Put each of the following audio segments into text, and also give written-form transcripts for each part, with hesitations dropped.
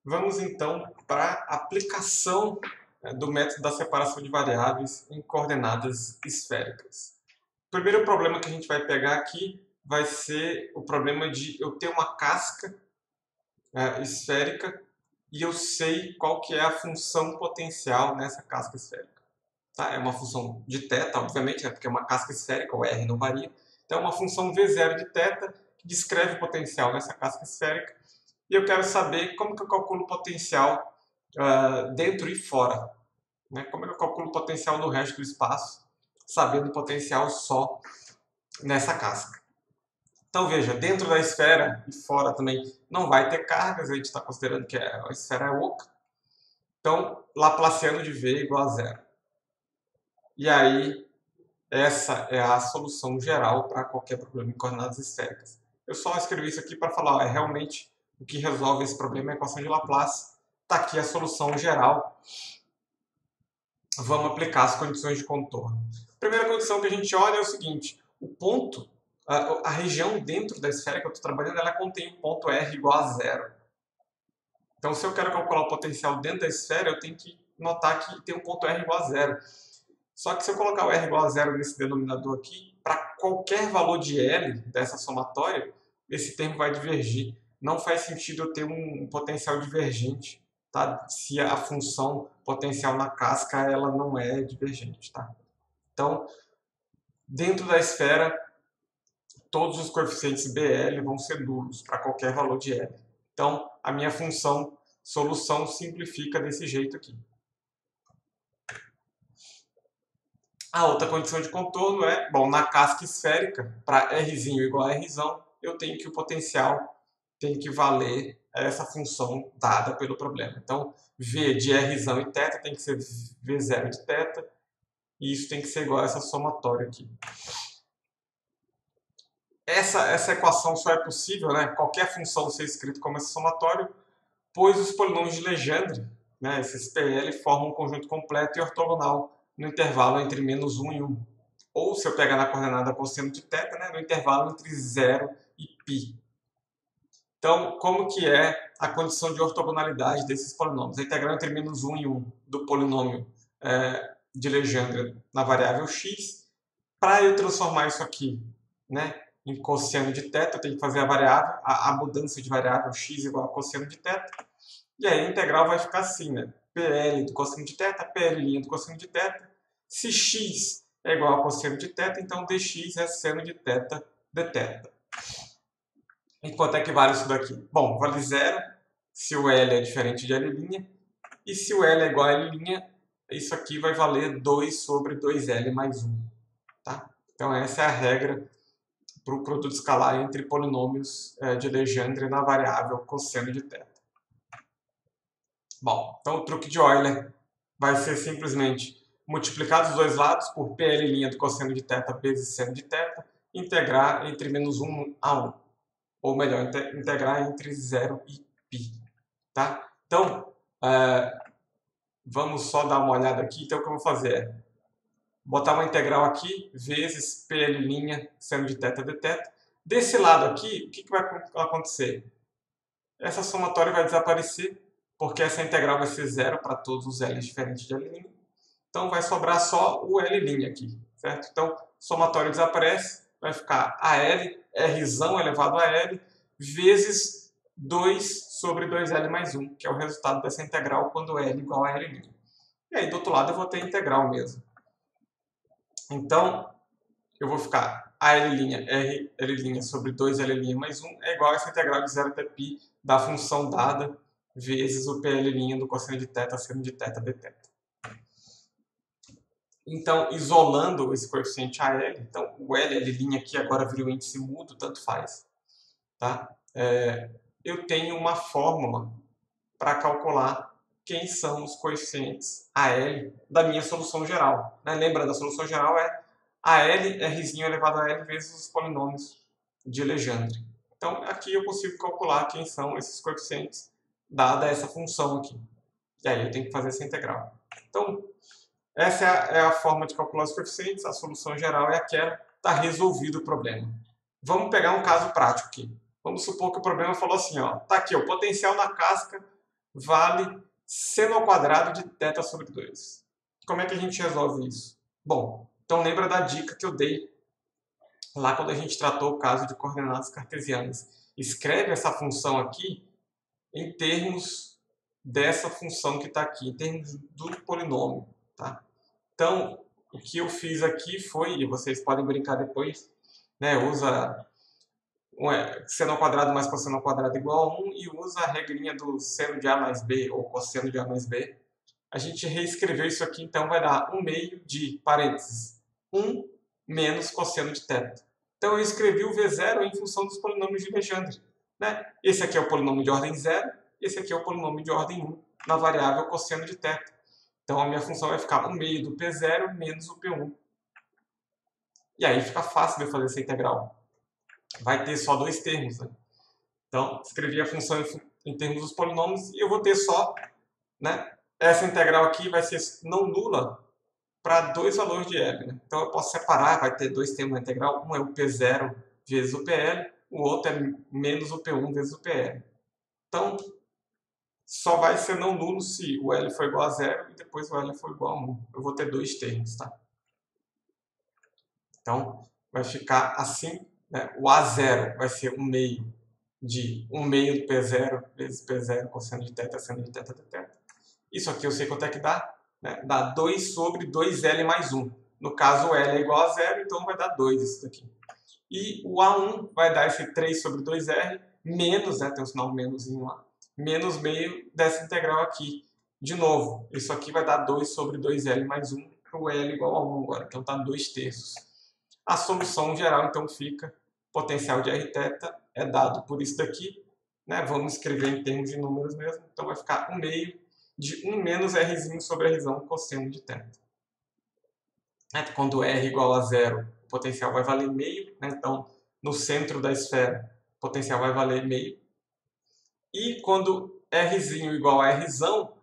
Vamos então para a aplicação do método da separação de variáveis em coordenadas esféricas. O primeiro problema que a gente vai pegar aqui vai ser o problema de eu ter uma casca esférica e eu sei qual que é a função potencial nessa casca esférica. Tá? É uma função de θ, obviamente, né? Porque é uma casca esférica, o R não varia. Então é uma função V0 de θ que descreve o potencial nessa casca esférica. E eu quero saber como que eu calculo o potencial dentro e fora. Né? Como é que eu calculo o potencial no resto do espaço, sabendo o potencial só nessa casca. Então veja, dentro da esfera e fora também não vai ter cargas, a gente está considerando que a esfera é oca. Então, Laplaciano de V igual a zero. E aí, essa é a solução geral para qualquer problema em coordenadas esféricas. Eu só escrevi isso aqui para falar, realmente o que resolve esse problema é a equação de Laplace. Está aqui a solução geral. Vamos aplicar as condições de contorno. A primeira condição que a gente olha é o seguinte, o ponto, a região dentro da esfera que eu estou trabalhando, ela contém o ponto R igual a zero. Então, se eu quero calcular o potencial dentro da esfera, eu tenho que notar que tem um ponto R igual a zero. Só que se eu colocar o R igual a zero nesse denominador aqui, para qualquer valor de L dessa somatória, esse termo vai divergir. Não faz sentido eu ter um potencial divergente, tá? Se a função potencial na casca ela não é divergente. Tá? Então, dentro da esfera, todos os coeficientes BL vão ser nulos para qualquer valor de L. Então, a minha função solução simplifica desse jeito aqui. A outra condição de contorno é, bom, na casca esférica, para R igual a R, eu tenho que o potencial tem que valer essa função dada pelo problema. Então, V de R e θ tem que ser V0 de θ, e isso tem que ser igual a essa somatória aqui. Essa equação só é possível, né, qualquer função ser escrita como esse somatório, pois os polinômios de Legendre, né, esses PL, formam um conjunto completo e ortogonal no intervalo entre menos 1 e 1. Ou, se eu pegar na coordenada cosseno de θ, né, no intervalo entre 0 e π. Então, como que é a condição de ortogonalidade desses polinômios? A integral entre menos 1 e 1 do polinômio de Legendre na variável x. Para eu transformar isso aqui, né, em cosseno de θ, eu tenho que fazer a variável, a mudança de variável x igual a cosseno de θ. E aí a integral vai ficar assim, né? PL do cosseno de θ, PL' do cosseno de θ. Se x é igual a cosseno de θ, então dx é seno de θ dθ. E quanto é que vale isso daqui? Bom, vale zero se o L é diferente de L'. E se o L é igual a L', isso aqui vai valer 2 sobre 2L mais 1. Tá? Então essa é a regra para o produto escalar entre polinômios de Legendre na variável cosseno de θ. Bom, então o truque de Euler vai ser simplesmente multiplicar os dois lados por PL' do cosseno de θ vezes seno de θ, integrar entre menos 1 a 1. Ou melhor, integrar entre 0 e π. Tá? Então, vamos só dar uma olhada aqui. Então, o que eu vou fazer é botar uma integral aqui, vezes PL' seno de θ dθ. Desse lado aqui, o que vai acontecer? Essa somatória vai desaparecer, porque essa integral vai ser zero para todos os L's diferentes de L'. Então, vai sobrar só o L' aqui, certo? Então, somatório desaparece, vai ficar AL, R elevado a L, vezes 2 sobre 2L mais 1, que é o resultado dessa integral quando L igual a L'. E aí, do outro lado, eu vou ter a integral mesmo. Então, eu vou ficar AL', Rl' sobre 2L' mais 1 é igual a essa integral de 0 até π da função dada vezes o PL' do cosseno de θ seno de θ dθ. Então, isolando esse coeficiente AL, então o L' aqui agora vira o índice mudo, tanto faz. Tá? Eu tenho uma fórmula para calcular quem são os coeficientes AL da minha solução geral. Né? Lembrando, a solução geral é AL, R elevado a L vezes os polinômios de Legendre. Então, aqui eu consigo calcular quem são esses coeficientes, dada essa função aqui. E aí eu tenho que fazer essa integral. Então, essa é a forma de calcular os coeficientes, a solução geral é aquela, está resolvido o problema. Vamos pegar um caso prático aqui. Vamos supor que o problema falou assim, ó, tá aqui o potencial na casca vale seno ao quadrado de θ sobre 2. Como é que a gente resolve isso? Bom, então lembra da dica que eu dei lá quando a gente tratou o caso de coordenadas cartesianas. Escreve essa função aqui em termos dessa função que está aqui, em termos do polinômio. Tá? Então, o que eu fiz aqui foi, e vocês podem brincar depois, né, usa seno ao quadrado mais cosseno ao quadrado igual a 1 e usa a regrinha do seno de A mais B, ou cosseno de A mais B. A gente reescreveu isso aqui, então vai dar 1 meio de, parênteses, 1 menos cosseno de θ. Então eu escrevi o V0 em função dos polinômios de Legendre. Né? Esse aqui é o polinômio de ordem 0, esse aqui é o polinômio de ordem 1, na variável cosseno de θ. Então a minha função vai ficar 1 meio do P0 menos o P1. E aí fica fácil de eu fazer essa integral. Vai ter só dois termos. Né? Então, escrevi a função em termos dos polinômios e eu vou ter só, né, essa integral aqui vai ser não nula para dois valores de L. Né? Então, eu posso separar, vai ter dois termos na integral. Um é o P0 vezes o PL, o outro é menos o P1 vezes o PL. Então, só vai ser não nulo se o L for igual a 0 e depois o L for igual a 1. Eu vou ter dois termos. Tá? Então, vai ficar assim. Né? O A0 vai ser 1 meio de 1 meio do P0 vezes P0 cosseno de θ, seno de θ, θ. Isso aqui eu sei quanto é que dá. Né? Dá 2 sobre 2L mais 1. No caso, o L é igual a 0, então vai dar 2 isso daqui. E o A1 vai dar esse 3 sobre 2R menos, né, tem um sinal menoszinho lá, menos meio dessa integral aqui. De novo, isso aqui vai dar 2 sobre 2L mais 1, para o L igual a 1 agora, então está 2/3. A solução geral, então, fica potencial de Rθ é dado por isso daqui, né? Vamos escrever em termos de números mesmo, então vai ficar 1 meio de 1 menos Rzinho sobre Rzão cosseno de θ. Quando R igual a 0, o potencial vai valer meio, né? Então no centro da esfera o potencial vai valer meio. E quando Rzinho igual a Rzão,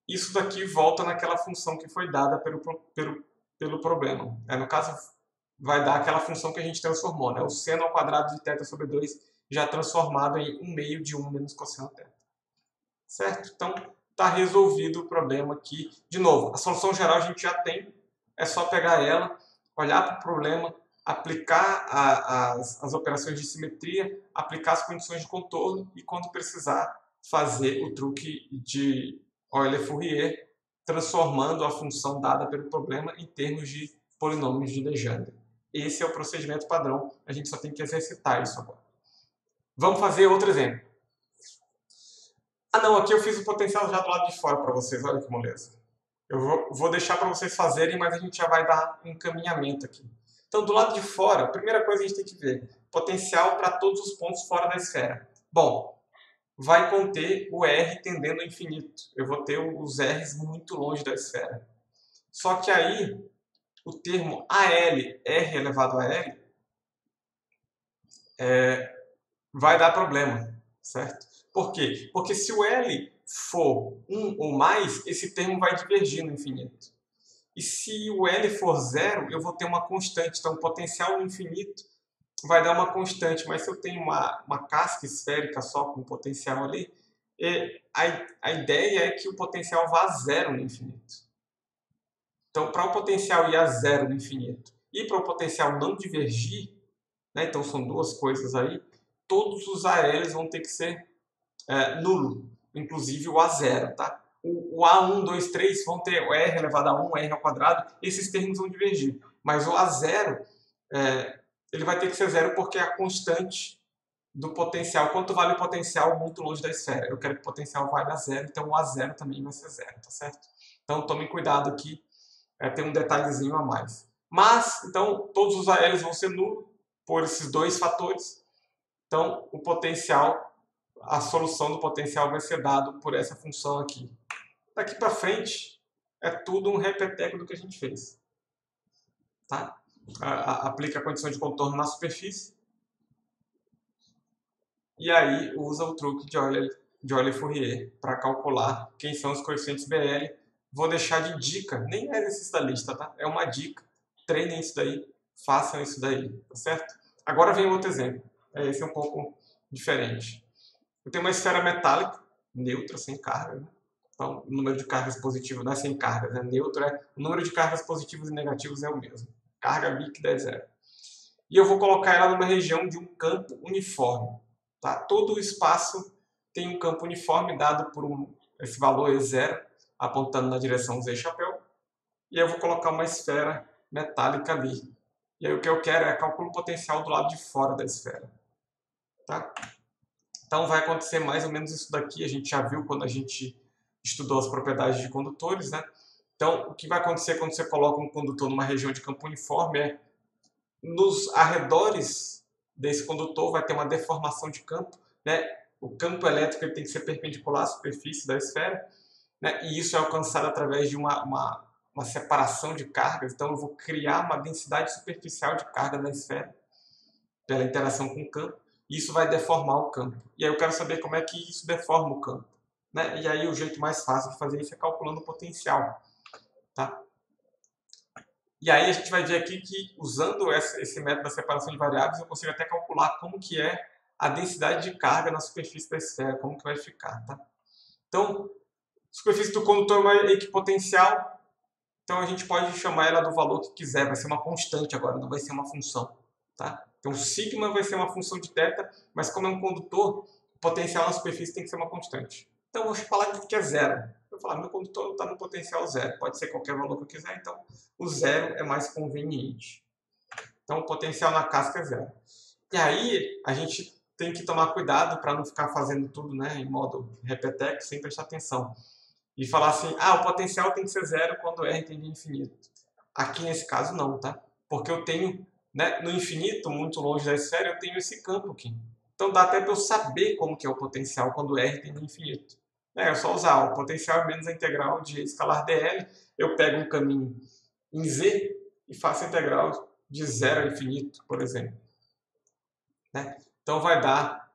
isso daqui volta naquela função que foi dada pelo problema. No caso, vai dar aquela função que a gente transformou, né? O seno ao quadrado de θ sobre 2 já transformado em 1 meio de 1 menos cosseno θ. Certo? Então, está resolvido o problema aqui. De novo, a solução geral a gente já tem. É só pegar ela, olhar para o problema, aplicar as operações de simetria, aplicar as condições de contorno e, quando precisar, fazer o truque de Euler-Fourier, transformando a função dada pelo problema em termos de polinômios de Legendre. Esse é o procedimento padrão, a gente só tem que exercitar isso agora. Vamos fazer outro exemplo. Ah não, aqui eu fiz o potencial já do lado de fora para vocês, olha que moleza. Eu vou deixar para vocês fazerem, mas a gente já vai dar um encaminhamento aqui. Então, do lado de fora, a primeira coisa que a gente tem que ver, potencial para todos os pontos fora da esfera. Bom, vai conter o R tendendo ao infinito. Eu vou ter os R's muito longe da esfera. Só que aí, o termo AL, R elevado a L, vai dar problema, certo? Por quê? Porque se o L for 1 ou mais, esse termo vai divergir no infinito. E se o L for 0, eu vou ter uma constante. Então, o potencial no infinito vai dar uma constante. Mas se eu tenho uma casca esférica só com potencial ali, a ideia é que o potencial vá a 0 no infinito. Então, para o potencial ir a 0 no infinito e para o potencial não divergir, né, então são duas coisas aí, todos os ALs vão ter que ser nulo, inclusive o A0. Tá? O A1, 2, 3 vão ter o R elevado a 1, R ao quadrado, esses termos vão divergir. Mas o A0, ele vai ter que ser 0 porque é a constante do potencial. Quanto vale o potencial muito longe da esfera? Eu quero que o potencial valha 0, então o A0 também vai ser 0, tá certo? Então tomem cuidado aqui, tem um detalhezinho a mais. Mas, então, todos os ALs vão ser nulos por esses dois fatores. Então, o potencial, a solução do potencial vai ser dado por essa função aqui. Daqui para frente, é tudo um repeteco do que a gente fez. Tá? Aplica a condição de contorno na superfície. E aí usa o truque de Euler-Fourier para calcular quem são os coeficientes BL. Vou deixar de dica, nem é exercício da lista, tá? É uma dica. Treinem isso daí, façam isso daí, tá certo? Agora vem outro exemplo. Esse é um pouco diferente. Eu tenho uma esfera metálica, neutra, sem carga, né? Então, o número de cargas positivas não é sem cargas, é neutro, o número de cargas positivas e negativas é o mesmo. Carga líquida é zero. E eu vou colocar ela numa região de um campo uniforme. Tá? Todo o espaço tem um campo uniforme dado por esse valor E0, apontando na direção Z chapéu. E eu vou colocar uma esfera metálica ali. E aí o que eu quero é calcular o potencial do lado de fora da esfera. Tá? Então vai acontecer mais ou menos isso daqui. A gente já viu quando a gente estudou as propriedades de condutores, né? Então, o que vai acontecer quando você coloca um condutor numa região de campo uniforme é nos arredores desse condutor vai ter uma deformação de campo, né? O campo elétrico ele tem que ser perpendicular à superfície da esfera, né? E isso é alcançado através de uma separação de cargas. Então eu vou criar uma densidade superficial de carga na esfera pela interação com o campo, e isso vai deformar o campo. E aí eu quero saber como é que isso deforma o campo, né? E aí o jeito mais fácil de fazer isso é calculando o potencial, tá? E aí a gente vai ver aqui que, usando esse método da separação de variáveis, eu consigo até calcular como que é a densidade de carga na superfície da esfera, como que vai ficar, tá? Então, superfície do condutor é uma equipotencial, então a gente pode chamar ela do valor que quiser, vai ser uma constante agora, não vai ser uma função, tá? Então, sigma vai ser uma função de θ, mas como é um condutor, o potencial na superfície tem que ser uma constante. Então, eu vou falar que é zero. Eu vou falar, meu condutor está no potencial zero. Pode ser qualquer valor que eu quiser, então o zero é mais conveniente. Então, o potencial na casca é zero. E aí, a gente tem que tomar cuidado para não ficar fazendo tudo, né, em modo repeteco, sem prestar atenção. E falar assim, o potencial tem que ser zero quando R tende a infinito. Aqui, nesse caso, não, tá? Porque eu tenho, né, no infinito, muito longe da esfera, eu tenho esse campo aqui. Então, dá até para eu saber como que é o potencial quando R tende a infinito. É só usar o potencial menos a integral de escalar dl. Eu pego um caminho em Z e faço a integral de 0 a infinito, por exemplo. Né? Então vai dar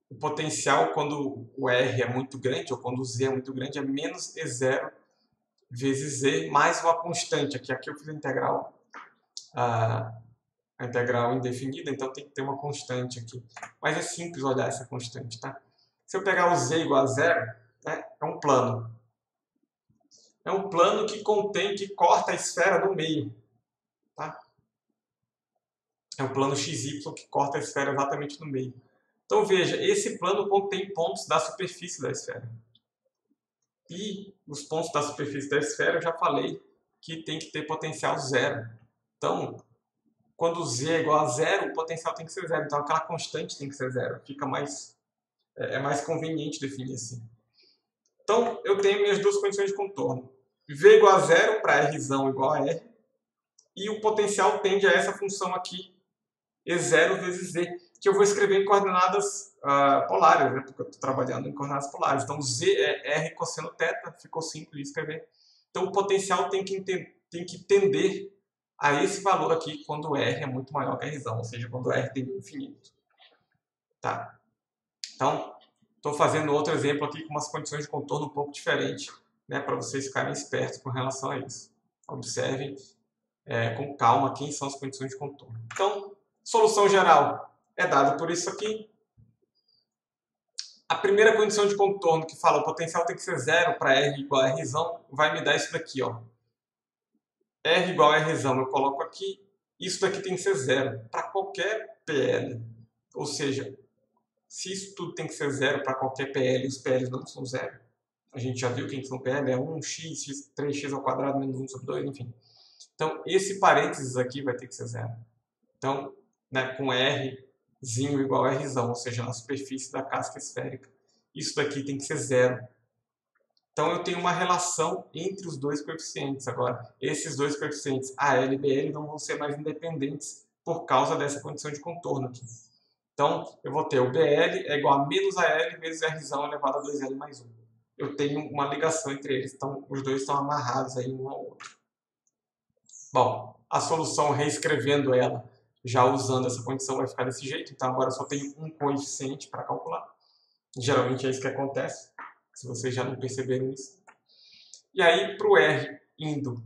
o potencial quando o R é muito grande, ou quando o Z é muito grande, é menos E0 vezes Z mais uma constante. Aqui eu fiz a integral indefinida, então tem que ter uma constante aqui. Mas é simples olhar essa constante, tá? Se eu pegar o Z igual a 0, né, é um plano. É um plano que que corta a esfera no meio. Tá? É um plano XY que corta a esfera exatamente no meio. Então veja, esse plano contém pontos da superfície da esfera. E os pontos da superfície da esfera eu já falei que tem que ter potencial zero. Então, quando Z é igual a zero, o potencial tem que ser zero. Então aquela constante tem que ser zero. Fica é mais conveniente definir assim. Então eu tenho minhas duas condições de contorno. V igual a zero para R igual a R. E o potencial tende a essa função aqui, E0 vezes Z, que eu vou escrever em coordenadas polares, né? Porque eu estou trabalhando em coordenadas polares. Então, Z é R cosseno θ, ficou simples de escrever. Então, o potencial tem que tender a esse valor aqui quando R é muito maior que R, ou seja, quando R tem infinito. Tá? Então, estou fazendo outro exemplo aqui com umas condições de contorno um pouco diferentes, né? Para vocês ficarem espertos com relação a isso. Observem com calma quem são as condições de contorno. Então, solução geral é dada por isso aqui. A primeira condição de contorno que fala o potencial tem que ser zero para R igual a R, vai me dar isso daqui, ó. R igual a R, eu coloco aqui. Isso daqui tem que ser zero para qualquer PL. Ou seja, se isso tudo tem que ser zero para qualquer PL, os PLs não são zero. A gente já viu que são PL, é 1x, 3x ao quadrado menos 1 sobre 2, enfim. Então, esse parênteses aqui vai ter que ser zero. Então, né, com Rzinho igual a Rzão, ou seja, na superfície da casca esférica. Isso daqui tem que ser zero. Então, eu tenho uma relação entre os dois coeficientes. Agora, esses dois coeficientes, AL e BL, não vão ser mais independentes por causa dessa condição de contorno aqui. Então, eu vou ter o BL é igual a menos AL vezes Rzão elevado a 2L mais 1. Eu tenho uma ligação entre eles. Então, os dois estão amarrados aí um ao outro. Bom, a solução, reescrevendo ela, já usando essa condição, vai ficar desse jeito. Então, agora eu só tenho um coeficiente para calcular. Geralmente é isso que acontece, se vocês já não perceberam isso. E aí, para o R indo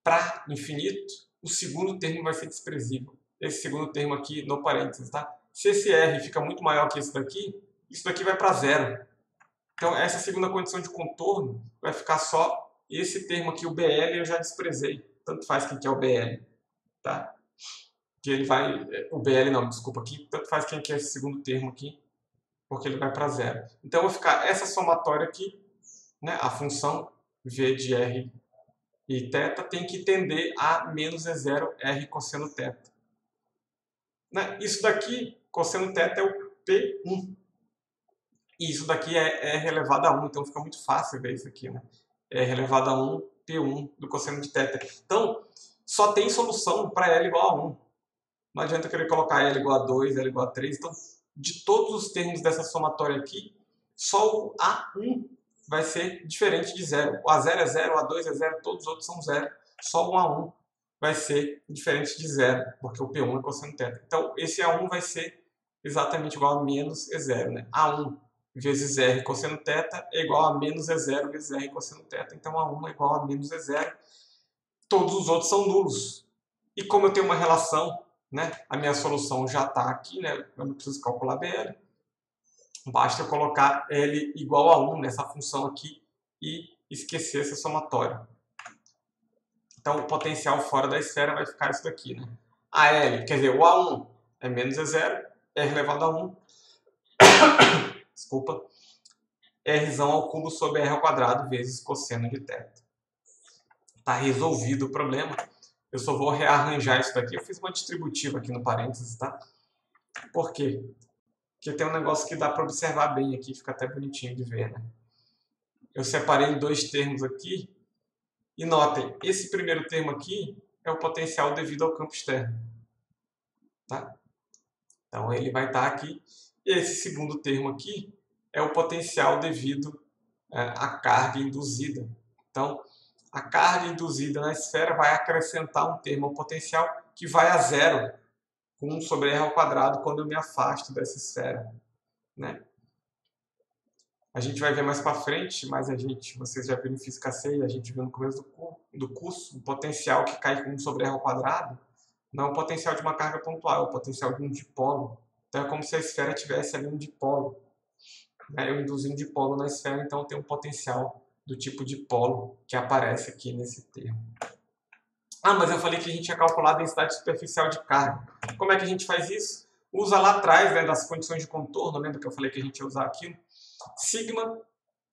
para infinito, o segundo termo vai ser desprezível. Esse segundo termo aqui no parênteses, tá? Se esse R fica muito maior que isso daqui vai para zero. Então, essa segunda condição de contorno vai ficar só esse termo aqui, o BL, eu já desprezei. Tanto faz quem quer o BL, tá? Que ele vai... O BL não, desculpa aqui. Tanto faz quem quer esse segundo termo aqui, porque ele vai para zero. Então, vai ficar essa somatória aqui, né? A função v de r e θ tem que tender a menos E0 r cosseno θ. Né? Isso daqui, cosseno θ é o P1. E isso daqui é r elevado a 1, então fica muito fácil ver isso aqui, né? R elevado a 1, P1 do cosseno de θ. Então, só tem solução para L igual a 1. Não adianta eu querer colocar L igual a 2, L igual a 3. Então, de todos os termos dessa somatória aqui, só o A1 vai ser diferente de 0. O A0 é 0, o A2 é 0, todos os outros são 0. Só o A1 vai ser diferente de 0, porque o P1 é cosseno θ. Então, esse A1 vai ser exatamente igual a menos E0, né? A1 vezes R cosseno θ é igual a menos E0 vezes R cosseno θ. Então, A1 é igual a menos E0. Todos os outros são nulos. E como eu tenho uma relação, né, a minha solução já está aqui, né, eu não preciso calcular BL. Basta eu colocar L igual a 1 nessa função aqui e esquecer essa somatória. Então, o potencial fora da esfera vai ficar isso daqui, né? A L, quer dizer, o A1 é menos E0, R elevado a 1. Desculpa. R ao cubo sobre R ao quadrado vezes cosseno de θ. Está resolvido o problema. Eu só vou rearranjar isso daqui. Eu fiz uma distributiva aqui no parênteses, tá? Por quê? Porque tem um negócio que dá para observar bem aqui, fica até bonitinho de ver, né? Eu separei em dois termos aqui. E notem, esse primeiro termo aqui é o potencial devido ao campo externo. Tá? Então, ele vai estar aqui. E esse segundo termo aqui é o potencial devido à carga induzida. Então, a carga induzida na esfera vai acrescentar um termo ao potencial que vai a zero, com 1 sobre R ao quadrado, quando eu me afasto dessa esfera. Né? A gente vai ver mais para frente, mas vocês já viram em Física C, a gente viu no começo do curso, o potencial que cai com 1 sobre R ao quadrado não é o potencial de uma carga pontual, é o potencial de um dipolo. Então é como se a esfera tivesse ali um dipolo. Eu induzi um dipolo na esfera, então tem um potencial do tipo dipolo que aparece aqui nesse termo. Ah, mas eu falei que a gente ia calcular a densidade superficial de carga. Como é que a gente faz isso? Usa lá atrás, né, das condições de contorno, lembra que eu falei que a gente ia usar aquilo? Sigma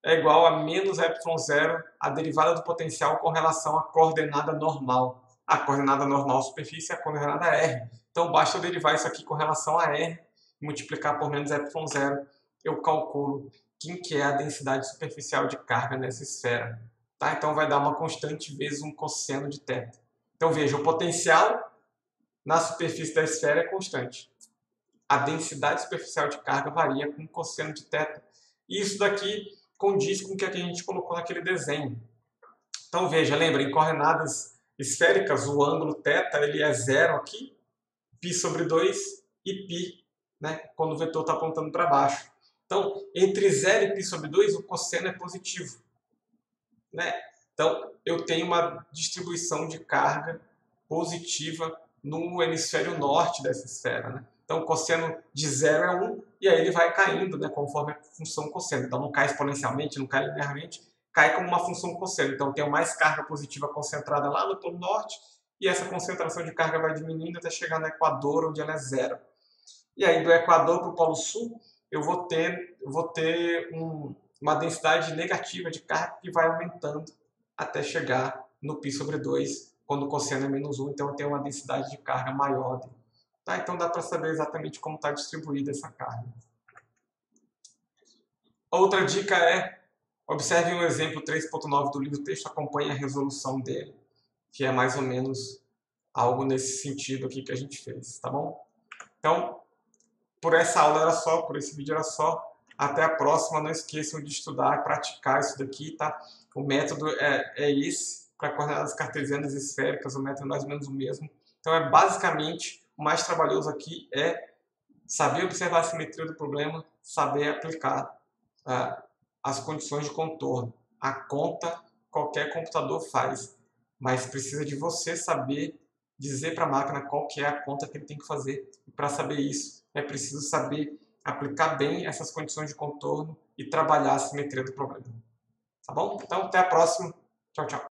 é igual a menos ε0, a derivada do potencial com relação à coordenada normal. A coordenada normal superfície é a coordenada R. Então, basta eu derivar isso aqui com relação a R e multiplicar por menos ε0. Eu calculo quem que é a densidade superficial de carga nessa esfera. Tá? Então, vai dar uma constante vezes um cosseno de θ. Então, veja, o potencial na superfície da esfera é constante. A densidade superficial de carga varia com o cosseno de θ. E isso daqui condiz com o que a gente colocou naquele desenho. Então, veja, lembra, em coordenadas esféricas, o ângulo θ ele é 0 aqui, π sobre 2 e π, né, quando o vetor está apontando para baixo. Então, entre 0 e π sobre 2, o cosseno é positivo. Né? Então, eu tenho uma distribuição de carga positiva no hemisfério norte dessa esfera. Né? Então, o cosseno de 0 é 1, e aí ele vai caindo, né, conforme a função cosseno. Então, não cai exponencialmente, não cai linearmente, cai como uma função cosseno. Então, tem mais carga positiva concentrada lá no polo norte, e essa concentração de carga vai diminuindo até chegar no equador, onde ela é 0. E aí, do equador para o polo sul, eu vou ter uma densidade negativa de carga que vai aumentando até chegar no π sobre 2, quando o cosseno é menos 1, então eu tenho uma densidade de carga maior. Tá? Então dá para saber exatamente como está distribuída essa carga. Outra dica é, observe um exemplo 3.9 do livro texto, acompanhe a resolução dele, que é mais ou menos algo nesse sentido aqui que a gente fez, tá bom? Então, por essa aula era só, por esse vídeo era só. Até a próxima, não esqueçam de estudar e praticar isso daqui, tá? O método é esse, para coordenadas cartesianas esféricas, o método é mais ou menos o mesmo. Então, basicamente, o mais trabalhoso aqui é saber observar a simetria do problema, saber aplicar as condições de contorno. A conta qualquer computador faz, mas precisa de você saber dizer para a máquina qual que é a conta que ele tem que fazer. E para saber isso, é preciso saber aplicar bem essas condições de contorno e trabalhar a simetria do problema. Tá bom? Então, até a próxima. Tchau, tchau.